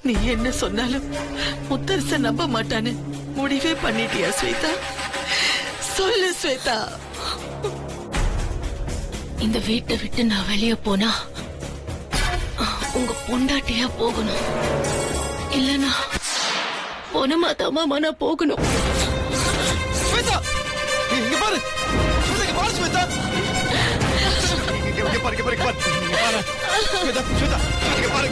நீ என்ன சொன்னாலும் முத்தரச நம்ப மாட்டான்னு முடிவே பண்ணிட்டியா ஸ்வேதா? சொல்லு ஸ்வேதா. இந்த வீட்டை விட்டு நான் வெளியே போனா உங்க பொண்டாட்டியா போகணும், இல்லனா பொனமாதாமா நான் போகணும். ஸ்வேதா இங்க பாரு, இங்க பாரு ஸ்வேதா, இங்க பாரு, இங்க பாரு, இங்க பாரு ஸ்வேதா, ஸ்வேதா இங்க பாரு.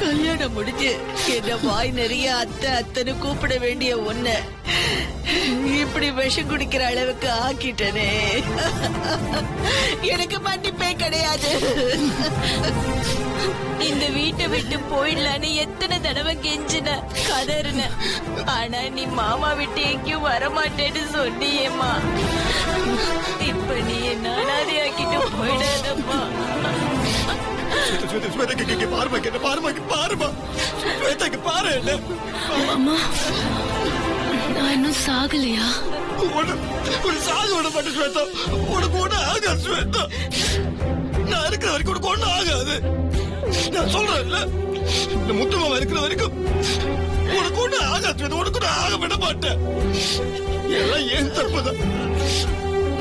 கல்யாணம் முடிஞ்சு என்ன வாய் நிறைய அத்தை அத்தனை கூப்பிட வேண்டிய ஒன்ன இப்படி விஷம் குடிக்கிற அளவுக்கு ஆக்கிட்டனே. எனக்கு மன்னிப்பே கிடையாது. இந்த வீட்டை விட்டு போயிடலான்னு எத்தனை தடவை கெஞ்சின கதறின. ஆனா நீ மாமா விட்டு எங்கேயும் வரமாட்டேன்னு சொன்னியேம்மா. இப்ப நீ என்ன அனாதையாக்கிட்டு போயிடாதம்மா. மாமா நான் இன்னும் சாகலையா? சாக விட மாட்டேன் ஸ்வேதா, உனக்கு ஒண்ணு ஆகாது ஸ்வேதா. நான் இருக்கிற வரைக்கும் உனக்கு ஒண்ணு ஆகாது. நான் சொல்றேன்ல, இந்த முத்துமாமா இருக்கிற வரைக்கும் உனக்கு ஒண்ணு ஆகாது ஸ்வேதா, உனக்கு ஒண்ணு ஆக விட மாட்டேன். எல்லாம் ஏன் தப்புதான்.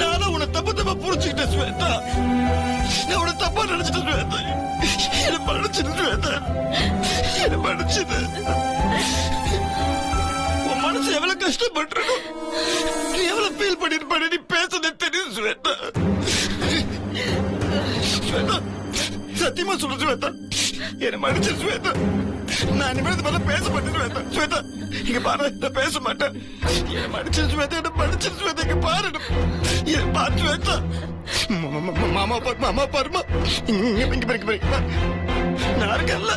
நானும் உன்னை தப்பா புரிஞ்சுக்கிட்டேன் ஸ்வேதா. நான் உன்னை தப்பா நினைச்சிட்டேன் ஸ்வேதா. என்ன மன்னிச்சிடு ஸ்வேதா, என்ன மன்னிச்சிடு. உன் மனசு எவ்வளவு கஷ்டப்பட்டிருக்கும், நீ எவ்வளவு ஃபீல் பண்ணிருப்ப, நீ பேசுனே தெரியும் ஸ்வேதா. ஸ்வேதா சத்தியமா சொல்ற ஸ்வேதா, என்ன மன்னிச்சிடு ஸ்வேதா. நான் இனிமேல் இது மாதிரி பேச மாட்டேன் ஸ்வேதா. ஸ்வேதா இங்க பாரு, நான் பேச மாட்டேன். என்ன மன்னிச்சிடு ஸ்வேதா, என்ன மன்னிச்சிடு ஸ்வேதா. இங்க பாரு, என்ன பாரு ஸ்வேதா. மாமா பாரு, மாமா பாருமா. இங்க பாரு, நான் இருக்கேன்ல.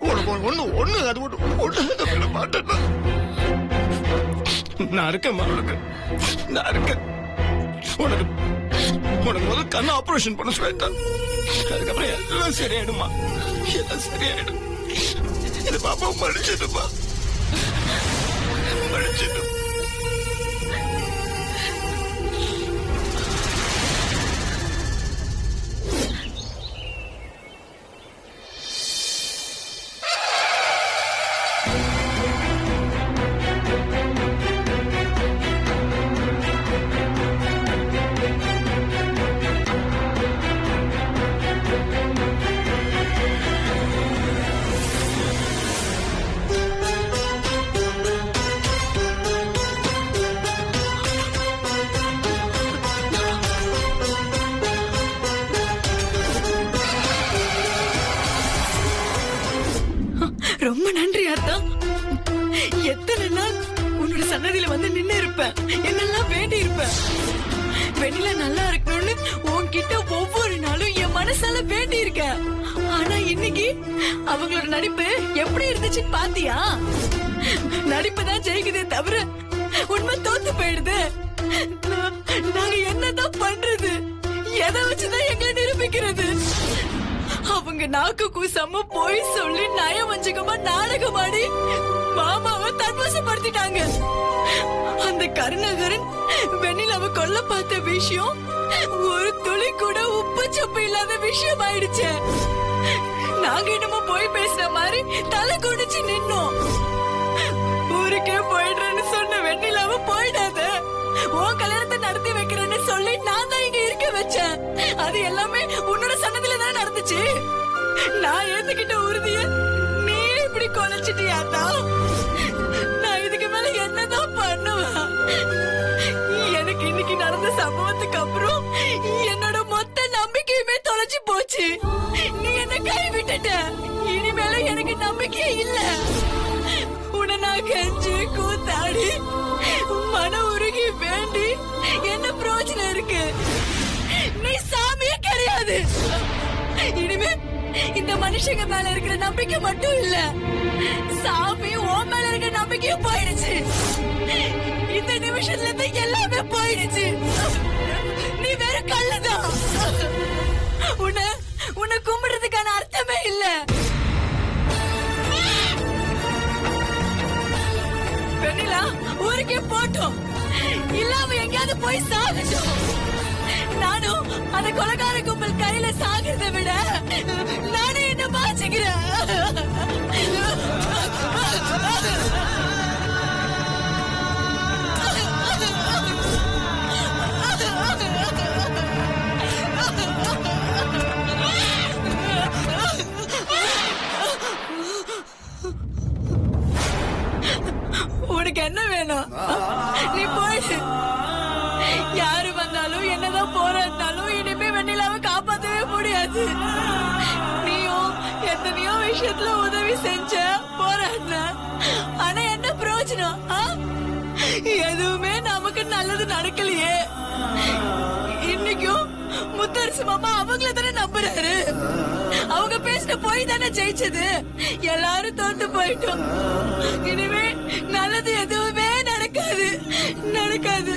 ஒண்ணு ஒண்ணு அது ஒண்ணு விட மாட்டேன். நான் இருக்கேன், நான் இருக்கேன். உனக்கு முதல்ல கண்ணு ஆபரேஷன் பண்ண ஸ்வேதா. அதுக்கப்புறம் எல்லாம் சரியாயிடுமா, எல்லாம் சரியாயிடும். இது பாப்பா மன்னிச்சிடுமா, மன்னிச்சிடும். ரொம்ப நன்றி அத்தா. எத்தனை நாள் உன்னோட சன்னதியில வந்து நின்னு இருப்பேன், என்னெல்லாம் வேண்டி இருப்பேன். வெளியில நல்லா இருக்கணும்னு உன்கிட்ட ஒவ்வொரு நாளும் என் மனசால வேண்டி இருக்கேன். ஆனா இன்னைக்கு அவங்களோட நடிப்பு எப்படி இருந்துச்சுன்னு பாத்தியா? நடிப்பு தான் ஜெயிக்குதே தவிர உண்மை தோத்து போயிடுது. நாங்க என்னதான் பண்றது? எதை வச்சுதான் எங்களை நிரூபிக்கிறது? அவங்க நாக்கு கூசமா போய் சொல்லி நயவஞ்சகமா நாடகமாடி மாமாவை தன்வசப்படுத்திட்டாங்க. அந்த கருணாகரன் வெண்ணிலாவை கொல்ல பார்த்த விஷயம் ஒரு துளி கூட உப்பு சப்பு இல்லாத விஷயம் ஆயிடுச்சு. நாங்க என்னமோ போய் பேசுற மாதிரி தலை குடிச்சு நின்னோம். ஊருக்கே போயிடுறேன்னு சொன்ன வெண்ணிலாவை போயிடாத, உன் கல்யாணத்தை நடத்தி வைக்கிறேன்னு சொல்லி நான் தான் இங்க இருக்க வச்சேன். அது எல்லாமே உன்னோட சன்னதில தான் நடந்துச்சு. நான் ஏத்துக்கிட்ட உறுதிய நீ இப்படி கொலைச்சிட்டியாத்தா. நான் இதுக்கு மேல என்னதான் பண்ணுவேன்? எனக்கு இன்னைக்கு நடந்த சம்பவத்துக்கு அப்புறம் என்னோட மொத்த நம்பிக்கையுமே தொலைச்சு போச்சு. நீ என்ன கைவிட்டுட்ட. இனிமேல எனக்கு நம்பிக்கையே இல்ல. உன்னை நான் கெஞ்சி கூத்தாடி மன உருகி வேண்டி என்ன பிரயோஜனம் இருக்கு? நீ சாமியே கிடையாது. இனிமே இந்த மனுஷங்க மேல இருக்கிற நம்பிக்கை மட்டும் இல்ல, சாமி உன் மேல இருக்கிற நம்பிக்கையும் போயிடுச்சு. இந்த நிமிஷத்துல இருந்து எல்லாமே போயிடுச்சு. நீ வேற கல்லுதான். உன்னை கும்பிடுறதுக்கான அர்த்தமே இல்ல. போட்டோம், இல்லாம எங்கேயாவது போய் சாகட்டும். நானும் அந்த கொலைகார கும்பல் கையில சாகிறத விட நானே என்ன பாச்சுக்கிறேன். உனக்கு என்ன வேணும்? நீ போயிடு. யாரு வந்தாலும் என்னதான் போராடினாலும் இனிமே வெண்ணிலாவை காப்பாத்தவே முடியாது. நீயும் எத்தனையோ விஷயத்துல உதவி செஞ்ச, போராடின, ஆனா என்ன பிரயோஜனம்? எதுவுமே நமக்கு நல்லது நடக்கலையே. இன்னைக்கும் முத்தரசு மாமா அவங்கள தானே நம்புறாரு. அவங்க பேசின போய் தானே ஜெயிச்சது. எல்லாரும் தோத்து போயிட்டோம். இனிமே நல்லது எதுவுமே நடக்காது, நடக்காது.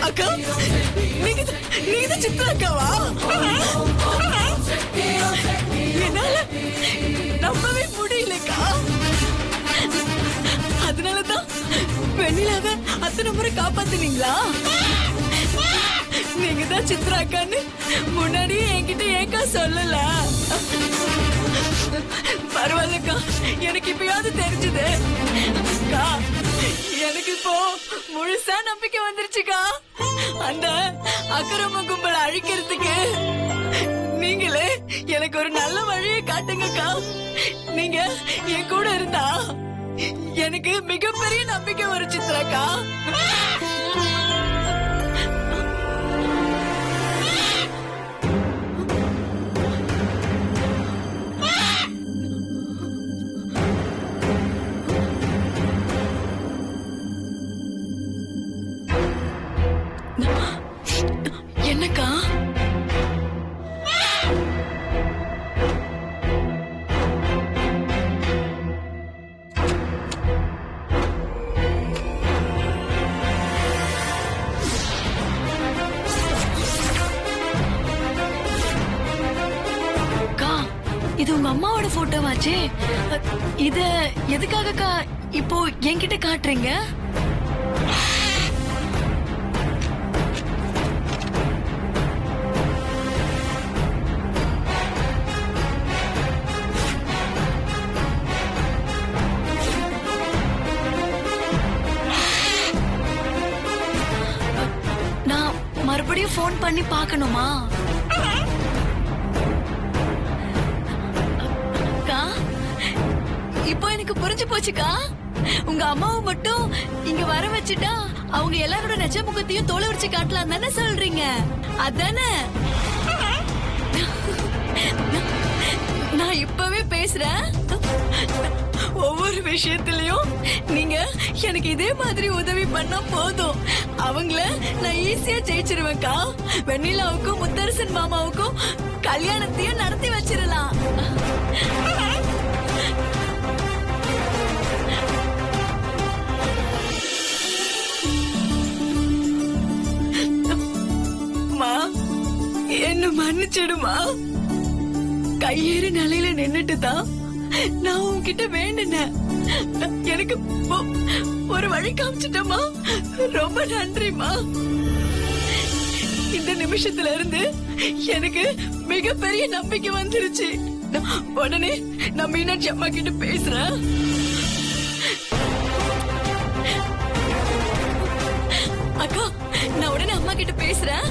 அக்கா, நீங்க தான் சித்ரா அக்காவா? என்னால நம்பவே முடியலக்கா. அதனாலதான் வெண்ணிலாவை அத்தனை முறை காப்பாத்துனீங்களா? நீங்க தான் சித்ரா அக்கான்னு முன்னாடியே என்கிட்ட ஏக்கா சொல்லல. பரவாயில்லக்கா, எனக்கு இப்பயாவது தெரிஞ்சது. அக்கா, எனக்கு இப்போ முழுசா நம்பிக்கை வந்துருச்சுக்கா. அந்த அக்கிரம கும்பலை அழிக்கிறதுக்கு நீங்களே எனக்கு ஒரு நல்ல வழியை காட்டுங்கக்கா. நீங்க என் கூட இருந்தா எனக்கு மிகப்பெரிய நம்பிக்கை வரும் சித்ராக்கா. என்னக்கா? இது உங்க அம்மாவோட போட்டோவாச்சே. இத எதுக்காகக்கா இப்போ என்கிட்ட காட்டுறீங்க? நான் மறுபடியும் போன் பண்ணி பார்க்கணுமா? இப்போ எனக்கு புரிஞ்சு போச்சுக்கா. உங்க அம்மாவை மட்டும் இங்க வர வச்சுட்டா அவங்க எல்லாரோட நெஜ முகத்தையும் தோலை உரிச்சு காட்டலாம் தானே சொல்றீங்க? அதானே? நான் இப்பவே பேசுறேன். ஒவ்வொரு விஷயத்திலயும் நீங்க எனக்கு இதே மாதிரி உதவி பண்ணா போதும். அவங்கள நான் ஈஸியா ஜெயிச்சிருவேன்க்கா. வெண்ணிலாவுக்கும் முத்தரசன் மாமாவுக்கும் கல்யாணத்தையும் நடத்தி வச்சிடலாம். என்ன மன்னிச்சிடுமா. கையேறி நிலையில நின்னுட்டு தான் நான் உன்கிட்ட வேண்டினேன். எனக்கு ஒரு வழி காமிச்சிட்டமா. ரொம்ப நன்றிமா. இந்த நிமிஷத்துல இருந்து எனக்கு மிகப்பெரிய நம்பிக்கை வந்துருச்சு. உடனே நான் மீனாட்சி அம்மா கிட்ட பேசுறேன். அக்கா, நான் உடனே அம்மா கிட்ட பேசுறேன்.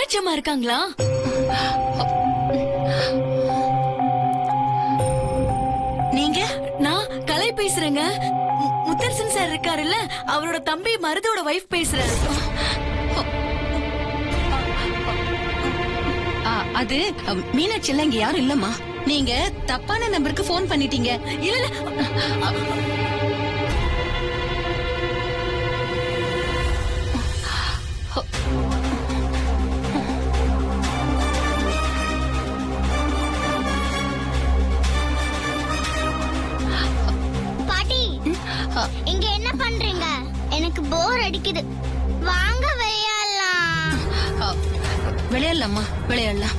மீனாட்சி அம்மா இருக்காங்களா? நீங்க? நான் கலை பேசுறேங்க. முத்தரசன் சார் இருக்காருல்ல, அவரோட தம்பி மருதோட வைஃப் பேசுறேன். அது மீனாட்சி எல்லாம் இங்க யாரும் இல்லம்மா. நீங்க தப்பான நம்பருக்கு போன் பண்ணிட்டீங்க. இல்ல பாட்டி, இங்க என்ன பண்றீங்க? எனக்கு போர் அடிக்குது. வாங்க விளையாடலாம். விளையாடலாமா? விளையாடலாம்.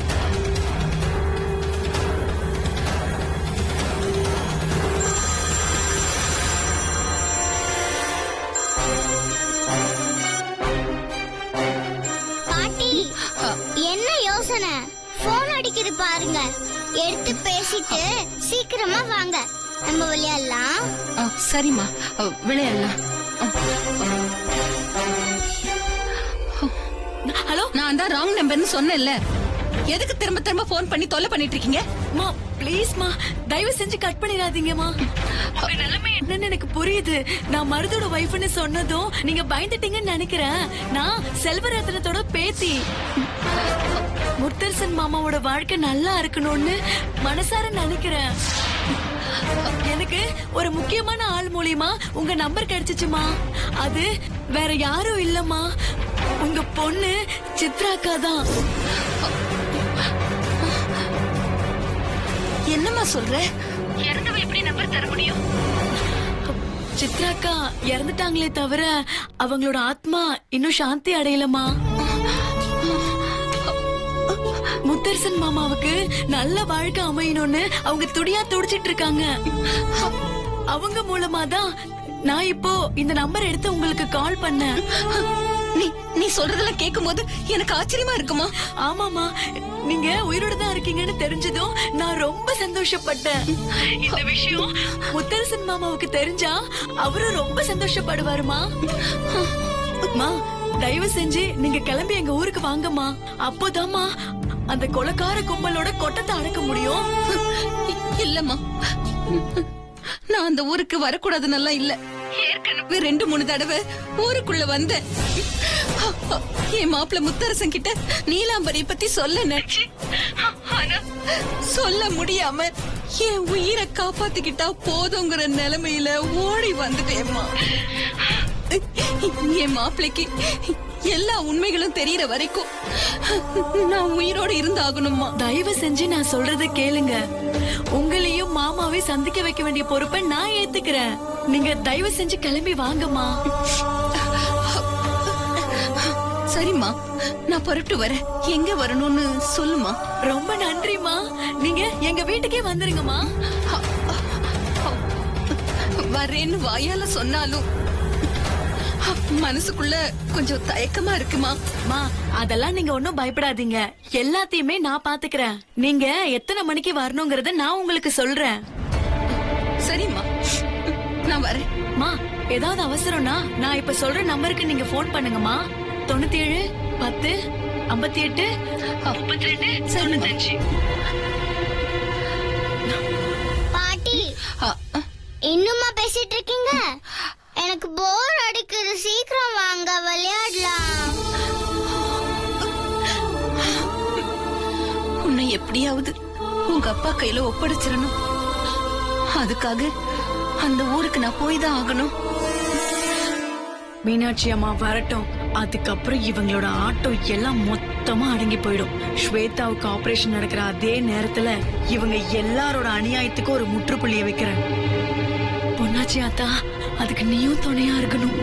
பாட்டி, என்ன யோசனை? போன் அடிக்குது பாருங்க. எடுத்து பேசிட்டு சீக்கிரமா வாங்க, நம்ம விளையாடலாம். சரிம்மா, விளையாடலாம். ஹலோ, நான் தான் ராங் நம்பர்னு சொன்னேன்ல. எதுக்கு திரும்ப திரும்ப போன் பண்ணி தொல்லை பண்ணிட்டு இருக்கீங்க? மா ப்ளீஸ் மா, தயவு செஞ்சு கட் பண்ணிடாதீங்கம்மா. உங்க நிலைமை என்னன்னு எனக்கு புரியுது. நான் மருதோட வைஃப்னு சொன்னதும் நீங்க பயந்துட்டீங்கன்னு நினைக்கிறேன். நான் செல்வரத்னத்தோட பேத்தி. முத்தரசன் மாமாவோட வாழ்க்கை நல்லா இருக்கணும்னு மனசார நினைக்கிறேன். எனக்கு ஒரு முக்கியமான ஆள் மூலியமா உங்க நம்பர் கிடைச்சிச்சுமா. அது வேற யாரும் இல்லம்மா, உங்க பொண்ணு சித்ராக்கா தான். என்னம்மா சொல்ற? இறந்தவ எப்படி நம்பர் தர முடியும்? சித்ராக்கா இறந்துட்டாங்களே தவிர அவங்களோட ஆத்மா இன்னும் சாந்தி அடையலமா. முத்தரசன் மாமாவுக்கு நல்ல வாழ்க்கை அமையணும்னு அவங்க துடியா துடிச்சிட்டு இருக்காங்க. அவங்க மூலமா தான் நான் இப்போ இந்த நம்பர் எடுத்து உங்களுக்கு கால் பண்ணேன். நீ சொல்றதெல்லாம் கேட்கும் போது எனக்கு ஆச்சரியமா இருக்குமா? ஆமாமா, நீங்க உயிரோட தான் இருக்கீங்கன்னு தெரிஞ்சதும் நான் ரொம்ப சந்தோஷப்பட்டேன். இந்த விஷயம் முத்தரசன் மாமாவுக்கு தெரிஞ்சா அவரும் ரொம்ப சந்தோஷப்படுவாருமா. அம்மா, தயவு செஞ்சு நீங்க கிளம்பி எங்க ஊருக்கு வாங்கம்மா. அப்போதாம்மா அந்த கொலைக்கார கும்பலோட கொட்டத்தை அடக்க முடியும். இல்லம்மா, நான் அந்த ஊருக்கு வரக்கூடாதுன்னு இல்ல. ஏற்கனவே 2-3 தடவை ஊருக்குள்ள வந்தேன். என் மாப்பிள்ள முத்தரசன் கிட்ட நீலாம்பரி பத்தி சொல்ல நினைச்சு, ஆனா சொல்ல முடியாம என் உயிரை காப்பாத்திக்கிட்டா போதுங்கிற நிலைமையில ஓடி வந்துட்டேம்மா. என் மாப்பிள்ளைக்கு எல்லா உண்மைகளும் தெரியற வரைக்கும் நான் உயிரோட இருந்தாகணும்மா. தயவு செஞ்சு நான் சொல்றத கேளுங்க. உங்களையும் மாமாவை சந்திக்க வைக்க வேண்டிய பொறுப்பை நான் ஏத்துக்கிறேன். நீங்க தயவு செஞ்சு கிளம்பி வாங்கம்மா. சரிம்மா, நான் புறப்பட்டு வரேன். எங்க வரணும்னு சொல்லுமா. ரொம்ப நன்றிமா. நீங்க எங்க வீட்டுக்கே வந்துருங்கம்மா. வரேன்னு வாயால சொன்னாலும் மனசுக்குள்ள கொஞ்சம் தயக்கமா இருக்குமா. மா, அதெல்லாம் நீங்க ஒண்ணும் பயப்படாதீங்க. எல்லாத்தையுமே நான் பாத்துக்கிறேன். நீங்க எத்தனை மணிக்கு வரணுங்கறத நான் உங்களுக்கு சொல்றேன். சரிம்மா, நான் வரேன். மா, ஏதாவது அவசரம்னா நான் இப்ப சொல்ற நம்பருக்கு நீங்க போன் பண்ணுங்கம்மா. 97 10 58 32 95. பாட்டி, இன்னுமா பேசிட்டு இருக்கீங்க? எனக்கு போர் அடிக்குது. சீக்கிரம் வாங்க, விளையாடலாம். உன்னை எப்படியாவது உங்க அப்பா கையில ஒப்படைச்சிடணும். அதுக்காக அந்த ஊருக்கு நான் போய் தான் ஆகணும். மீனாட்சி அம்மா வரட்டும். அதுக்கப்புறம் இவங்களோட ஆட்டோ எல்லாம் மொத்தமா அடங்கி போயிடும். ஸ்வேதாவுக்கு ஆபரேஷன் நடக்கிற அதே நேரத்துல இவங்க எல்லாரோட அநியாயத்துக்கும் ஒரு முற்றுப்புள்ளிய வைக்கிறேன். பொன்னாச்சி ஆத்தா, அதுக்கு நீயும் துணையா இருக்கணும்.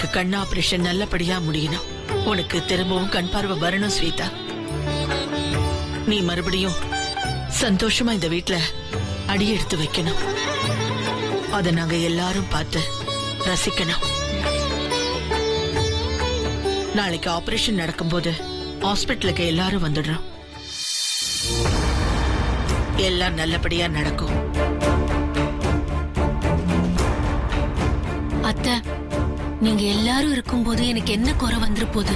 உனக்கு கண் ஆபரேஷன் நல்லபடியா முடியணும். உனக்கு திரும்பவும் கண் பார்வை வரணும் ஸ்வேதா. நீ மறுபடியும் சந்தோஷமா இந்த வீட்ல அடி எடுத்து வைக்கணும். அத நாங்க எல்லாரும் பார்த்து ரசிக்கணும். நாளைக்கு ஆபரேஷன் நடக்கும்போது ஹாஸ்பிட்டலுக்கு எல்லாரும் வந்துடுறோம். எல்லாம் நல்லபடியா நடக்கும். அத்தை, நீங்க எல்லாரும் இருக்கும்போது எனக்கு என்ன குறை வந்துரு போகுது?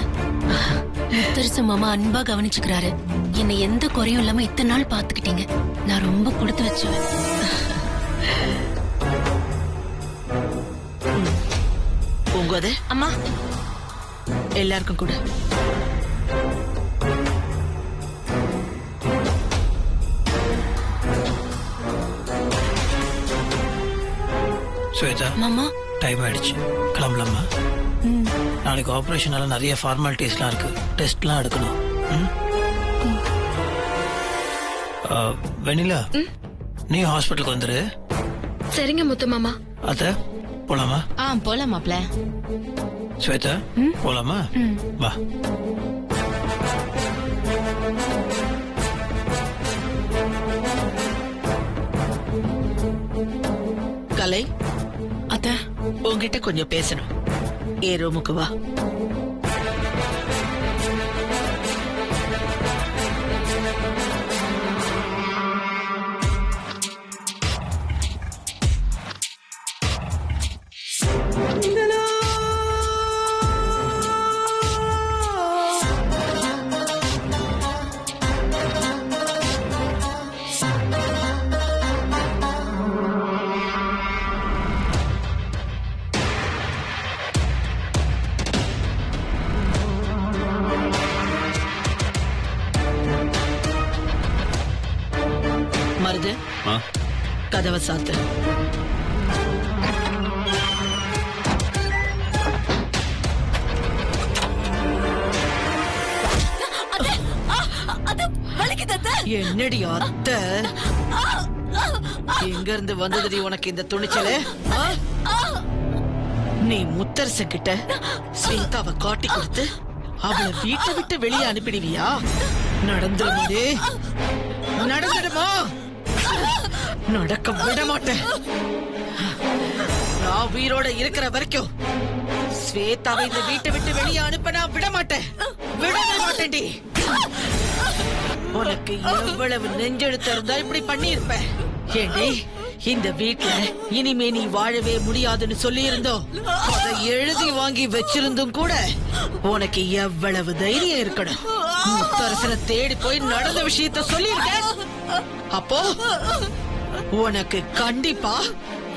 முத்தரசு மாமா அன்பா கவனிச்சுக்கிறாரு. என்னை எந்த குறையும் இல்லாம இத்தனை நாள் பாத்துக்கிட்டீங்க. நான் ரொம்ப கொடுத்து வச்சுவேன். உங்கது அம்மா, எல்லாருக்கும் கூட ஸ்வேதா, மாமா. டைம் ஆயிடுச்சு, கிளம்பலாமா? நாளைக்கு ஆபரேஷனால நிறைய ஃபார்மாலிட்டிஸ்லாம் இருக்கு, டெஸ்ட்லாம் எடுக்கணும். வெண்ணிலா, நீ ஹாஸ்பிட்டலுக்கு வந்துரு. சரிங்க முத்து மாமா. அத்த போலாமா? போலாம் மாப்ள. ஸ்வேதா, போலாமா? வா. கலை, அத்தை, உன்கிட்ட கொஞ்சம் பேசணும். ஏ ரூமுக்கு வா. மருது, கதவை சாத்து. என்னடி அத்தை, எங்க இருந்து வந்ததுடி உனக்கு இந்த துணிச்சலு? நீ முத்தரச கிட்ட ஸ்வேதாவை காட்டி கொடுத்து அவளை வீட்டை விட்டு வெளியே அனுப்பிடுவியா? நடந்துடுமா? நடந்துடுமா? நடக்க விட மாட்டேன். நான் உயிரோட இருக்கிற வரைக்கும் ஸ்வேதாவை இந்த வீட்டை விட்டு வெளியே அனுப்ப நான் விட மாட்டேன். விடவே மாட்டேன்டி. உனக்கு எவ்வளவு நெஞ்செழுத்து இருந்தா இப்படி பண்ணி இருப்ப? ஏண்டி, இந்த வீட்டுல இனிமே நீ வாழவே முடியாதுன்னு சொல்லி இருந்தோம். அதை எழுதி வாங்கி வச்சிருந்தும் கூட உனக்கு எவ்வளவு தைரியம் இருக்கணும்? முத்தரசனை தேடி போய் நடந்த விஷயத்த சொல்லியிருக்கேன். அப்போ உனக்கு கண்டிப்பா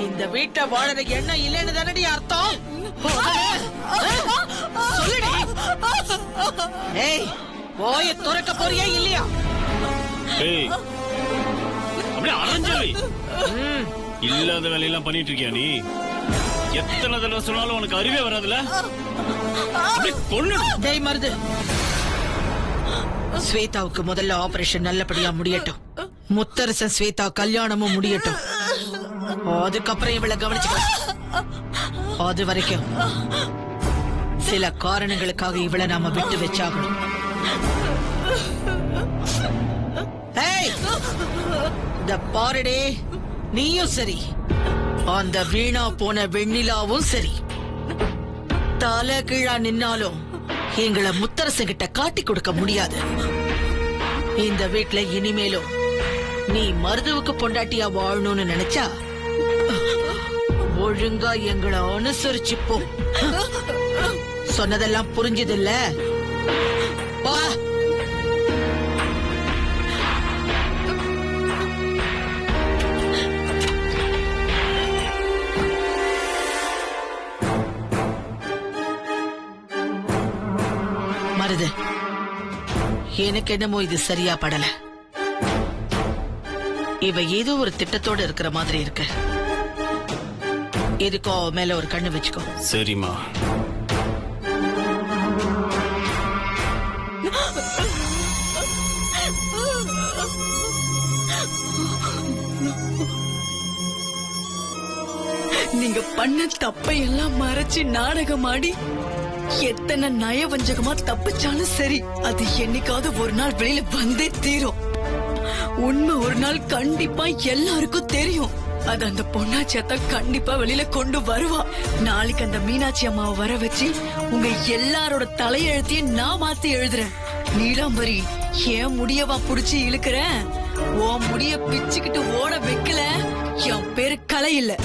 இந்த வீட்டை வாழற எண்ணம் இல்லைன்னு தானடி அர்த்தம்? சொல்லுடி. ஏய், போய துறக்க போறியா இல்லையா? அப்படியே அரைஞ்சலி இல்லாத வேலையெல்லாம் பண்ணிட்டு இருக்கியா நீ? எத்தனை தடவை சொன்னாலும் உனக்கு அறிவே வராதுல? டேய் மருது, ஸ்வேதாவுக்கு முதல்ல ஆபரேஷன் நல்லபடியா முடியட்டும். முத்தரசன் ஸ்வேதா கல்யாணமும் முடியட்டும். அதுக்கப்புறம் இவளை கவனிச்சுக்கலாம். அது வரைக்கும் சில காரணங்களுக்காக இவளை நாம விட்டு வச்சாகணும். இந்த பாருடே, நீயும் சரி, அந்த வீணா போன வெண்ணிலாவும் சரி, தலை கீழா நின்னாலும் எங்களை முத்தரசங்கிட்ட காட்டி கொடுக்க முடியாது. இந்த வீட்டுல இனிமேலும் நீ மருதுவுக்கு பொண்டாட்டியா வாழணும்னு நினைச்சா ஒழுங்கா எங்களை அனுசரிச்சு போ. சொன்னதெல்லாம் புரிஞ்சது இல்ல? வா. மருது, எனக்கு என்னமோ இது சரியா படல. இவ ஏதோ ஒரு திட்டத்தோட இருக்கிற மாதிரி இருக்கு. எதுக்கோ மேல ஒரு கண்ணு வச்சுக்கோ. சரிம்மா. நீங்க பண்ண தப்பையெல்லாம் மறைச்சு நாடகமாடி எத்தனை நயவஞ்சகமா தப்பிச்சாலும் சரி, அது என்னைக்காவது ஒரு நாள் வெளியில வந்தே தீரும். உண்மை ஒரு நாள் கண்டிப்பா எல்லாருக்கும் தெரியும். அது அந்த பொண்ணாச்சியாத்தா கண்டிப்பா வெளியில கொண்டு வருவா. நாளைக்கு அந்த மீனாட்சி அம்மாவை வர வச்சு உங்க எல்லாரோட தலையெழுத்தையும் நான் மாத்தி எழுதுறேன். நீலாம்பரி, ஏன் முடியவா புடிச்சு இழுக்கிறேன்? உன் முடிய பிச்சுக்கிட்டு ஓட வைக்கல, என் பேரு கலை இல்ல.